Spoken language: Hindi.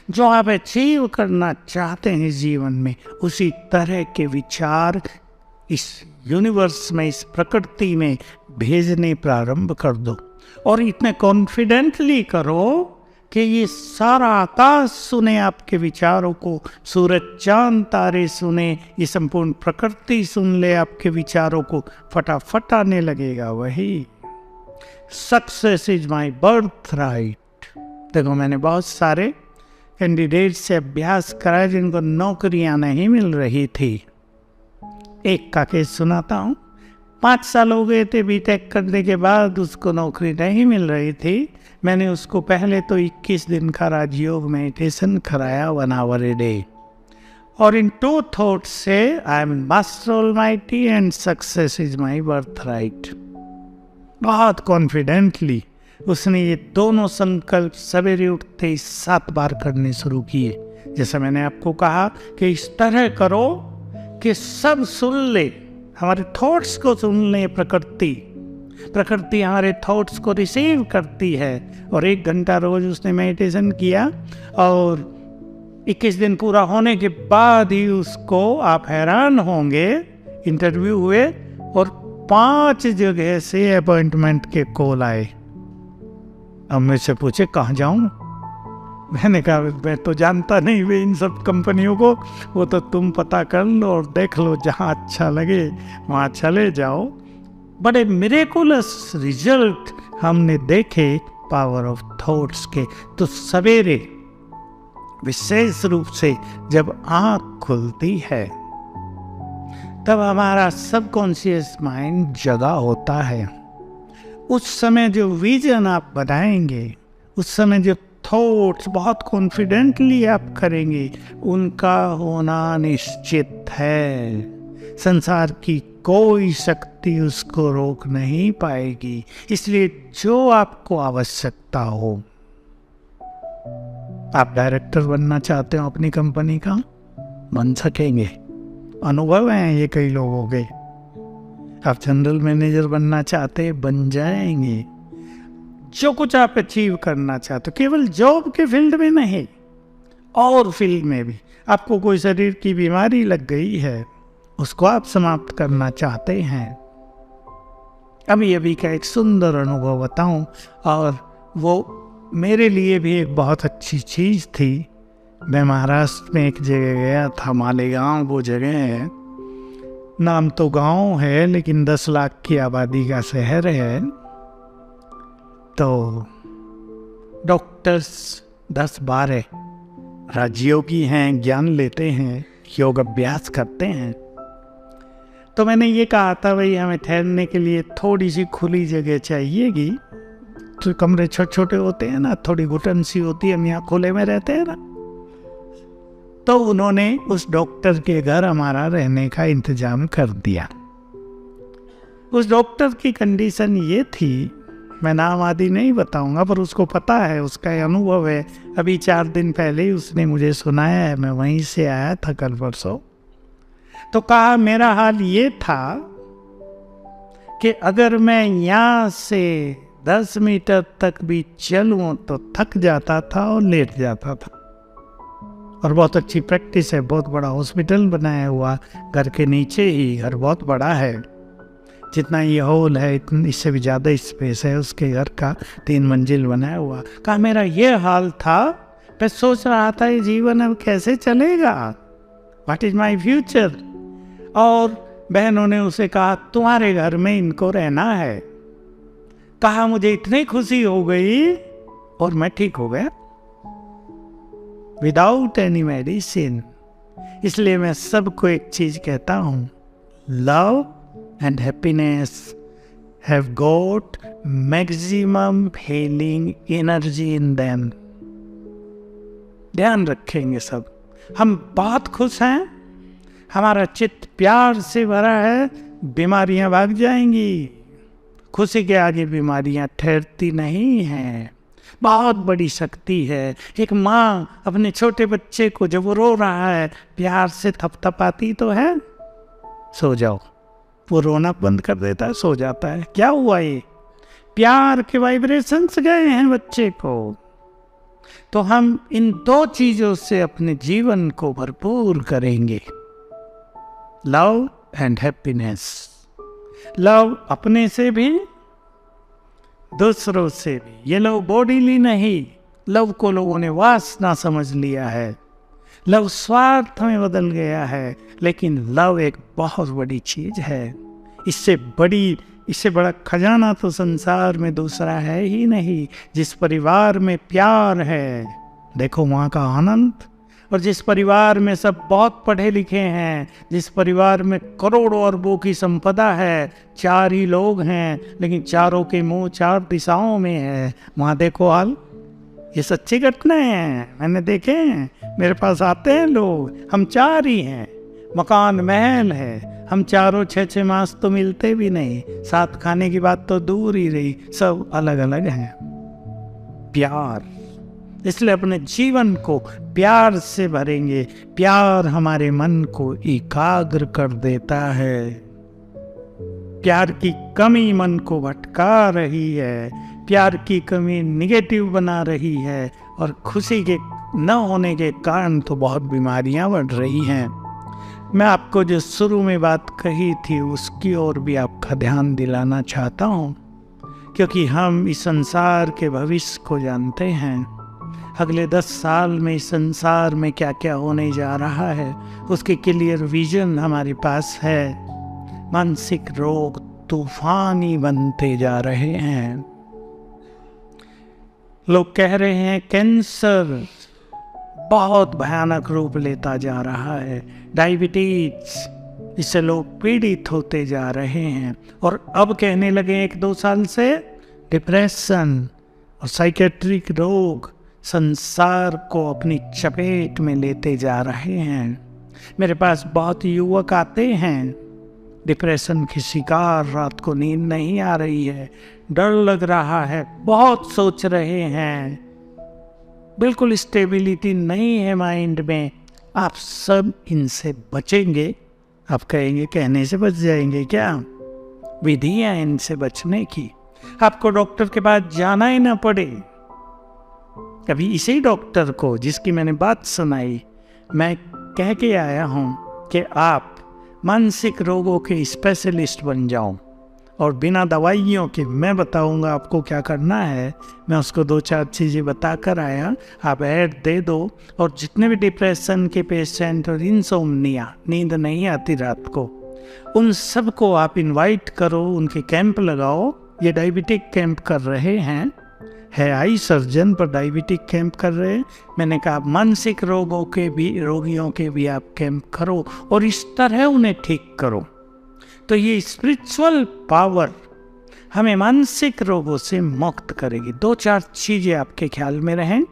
जो आप अचीव करना चाहते हैं जीवन में, उसी तरह के विचार इस यूनिवर्स में, इस प्रकृति में भेजने प्रारंभ कर दो। और इतने कॉन्फिडेंटली करो कि ये सारा आकाश सुने आपके विचारों को, सूरज चांद तारे सुने, ये संपूर्ण प्रकृति सुन ले आपके विचारों को, फटाफट आने लगेगा वही success is my birth right. देखो, मैंने बहुत सारे कैंडिडेट से अभ्यास कराया जिनको नौकरियां नहीं मिल रही थी। एक का केस सुनाता हूँ। 5 साल हो गए थे बीटेक करने के बाद, उसको नौकरी नहीं मिल रही थी। मैंने उसको पहले तो 21 दिन का राजयोग मेडिटेशन कराया 1 hour a day, और इन 2 थॉट्स से I am master almighty and success is my birth right. बहुत कॉन्फिडेंटली उसने ये दोनों संकल्प सवेरे उठते ही 7 बार करने शुरू किए। जैसा मैंने आपको कहा कि इस तरह करो कि सब सुन ले, हमारे थॉट्स को सुन ले। प्रकृति हमारे थॉट्स को रिसीव करती है। और 1 घंटा रोज उसने मेडिटेशन किया, और 21 दिन पूरा होने के बाद ही उसको, आप हैरान होंगे, इंटरव्यू हुए और 5 जगह से अपॉइंटमेंट के कॉल आए। अब मुझसे पूछे कहाँ जाऊं? मैंने कहा मैं तो जानता नहीं वे इन सब कंपनियों को, वो तो तुम पता कर लो और देख लो, जहाँ अच्छा लगे वहाँ चले जाओ। बड़े मिरेकुलस रिजल्ट हमने देखे पावर ऑफ थॉट्स के। तो सवेरे विशेष रूप से जब आँख खुलती है, तब हमारा सबकॉन्शियस माइंड जगा होता है। उस समय जो विजन आप बनाएंगे, उस समय जो थॉट्स बहुत कॉन्फिडेंटली आप करेंगे, उनका होना निश्चित है। संसार की कोई शक्ति उसको रोक नहीं पाएगी। इसलिए जो आपको आवश्यकता हो, आप डायरेक्टर बनना चाहते हो अपनी कंपनी का, बन सकेंगे। अनुभव है ये कई लोगों के। आप जनरल मैनेजर बनना चाहते हैं, बन जाएंगे। जो कुछ आप अचीव करना चाहते हो, केवल जॉब के फील्ड में नहीं, और फील्ड में भी, आपको कोई शरीर की बीमारी लग गई है, उसको आप समाप्त करना चाहते हैं। अभी का एक सुंदर अनुभव बताऊं, और वो मेरे लिए भी एक बहुत अच्छी चीज़ थी। मैं महाराष्ट्र में एक जगह गया था, मालेगांव वो जगह है। नाम तो गांव है, लेकिन 10 लाख की आबादी का शहर है। तो डॉक्टर्स 10-12 राजयोगी हैं, ज्ञान लेते हैं, योग अभ्यास करते हैं। तो मैंने ये कहा था, भाई हमें ठहरने के लिए थोड़ी सी खुली जगह चाहिएगी। तो कमरे छोटे छोटे होते हैं ना, थोड़ी घुटन सी होती है, हम यहाँ खुले में रहते हैं ना। तो उन्होंने उस डॉक्टर के घर हमारा रहने का इंतजाम कर दिया। उस डॉक्टर की कंडीशन ये थी, मैं नाम आदि नहीं बताऊंगा, पर उसको पता है, उसका अनुभव है। अभी 4 दिन पहले ही उसने मुझे सुनाया है, मैं वहीं से आया था कल परसों। तो कहा मेरा हाल ये था कि अगर मैं यहाँ से 10 मीटर तक भी चलूं तो थक जाता था और लेट जाता था। और बहुत अच्छी प्रैक्टिस है, बहुत बड़ा हॉस्पिटल बनाया हुआ, घर के नीचे ही, घर बहुत बड़ा है, जितना ये हॉल है इससे भी ज़्यादा स्पेस है उसके घर का, 3 मंजिल बनाया हुआ। कहा मेरा ये हाल था, मैं सोच रहा था ये जीवन अब कैसे चलेगा, व्हाट इज माई फ्यूचर। और बहनों ने उसे कहा तुम्हारे घर में इनको रहना है। कहा मुझे इतनी खुशी हो गई और मैं ठीक हो गया विदाउट एनी मेडिसिन। इसलिए मैं सबको एक चीज कहता हूँ, love and happiness have got maximum healing energy in them। ध्यान रखेंगे सब। हम बहुत खुश हैं, हमारा चित्त प्यार से भरा है, बीमारियां भाग जाएंगी। खुशी के आगे बीमारियां ठहरती नहीं हैं। बहुत बड़ी शक्ति है। एक माँ अपने छोटे बच्चे को जब वो रो रहा है प्यार से थपथपाती तो है, सो जाओ, वो रोना बंद कर देता है, सो जाता है। क्या हुआ? ये प्यार के वाइब्रेशंस गए हैं बच्चे को। तो हम इन दो चीजों से अपने जीवन को भरपूर करेंगे, लव एंड हैप्पीनेस। लव अपने से भी, दूसरों से भी। ये लव बॉडीली नहीं, लव को लोगों ने वासना समझ लिया है, लव स्वार्थ में बदल गया है, लेकिन लव एक बहुत बड़ी चीज है। इससे बड़ा खजाना तो संसार में दूसरा है ही नहीं। जिस परिवार में प्यार है, देखो वहाँ का आनंद। और जिस परिवार में सब बहुत पढ़े लिखे हैं, जिस परिवार में करोड़ों अरबों की संपदा है, 4 ही लोग हैं लेकिन चारों के मुंह 4 दिशाओं में है, वहाँ देखो हाल। ये सच्ची घटना है, मैंने देखे हैं, मेरे पास आते हैं लोग। हम 4 ही हैं, मकान महल है, हम चारों 6-6 मास तो मिलते भी नहीं, साथ खाने की बात तो दूर ही रही, सब अलग अलग हैं। प्यार, इसलिए अपने जीवन को प्यार से भरेंगे। प्यार हमारे मन को एकाग्र कर देता है। प्यार की कमी मन को भटका रही है, प्यार की कमी निगेटिव बना रही है, और खुशी के न होने के कारण तो बहुत बीमारियां बढ़ रही हैं। मैं आपको जो शुरू में बात कही थी उसकी ओर भी आपका ध्यान दिलाना चाहता हूँ, क्योंकि हम इस संसार के भविष्य को जानते हैं। अगले 10 साल में इस संसार में क्या क्या होने जा रहा है, उसके क्लियर विजन हमारे पास है। मानसिक रोग तूफानी बनते जा रहे हैं। लोग कह रहे हैं कैंसर बहुत भयानक रूप लेता जा रहा है, डायबिटीज, इससे लोग पीड़ित होते जा रहे हैं। और अब कहने लगे 1-2 साल से डिप्रेशन और साइकेट्रिक रोग संसार को अपनी चपेट में लेते जा रहे हैं। मेरे पास बहुत युवक आते हैं, डिप्रेशन के शिकार, रात को नींद नहीं आ रही है, डर लग रहा है, बहुत सोच रहे हैं, बिल्कुल स्टेबिलिटी नहीं है माइंड में। आप सब इनसे बचेंगे। आप कहेंगे कहने से बच जाएंगे क्या? विधियां इनसे बचने की, आपको डॉक्टर के पास जाना ही ना पड़े। कभी इसी डॉक्टर को जिसकी मैंने बात सुनाई, मैं कह के आया हूं कि आप मानसिक रोगों के स्पेशलिस्ट बन जाओ, और बिना दवाइयों के मैं बताऊंगा आपको क्या करना है। मैं उसको 2-4 चीज़ें बता कर आया, आप ऐड दे दो। और जितने भी डिप्रेशन के पेशेंट और इंसोम्निया, नींद नहीं आती रात को, उन सबको आप इनवाइट करो, उनके कैंप लगाओ। ये डायबिटिक कैंप कर रहे हैं, है आई सर्जन पर डायबिटिक कैंप कर रहे हैं। मैंने कहा मानसिक रोगियों के भी आप कैंप करो और इस तरह उन्हें ठीक करो। तो ये स्पिरिचुअल पावर हमें मानसिक रोगों से मुक्त करेगी। 2-4 चीजें आपके ख्याल में रहें।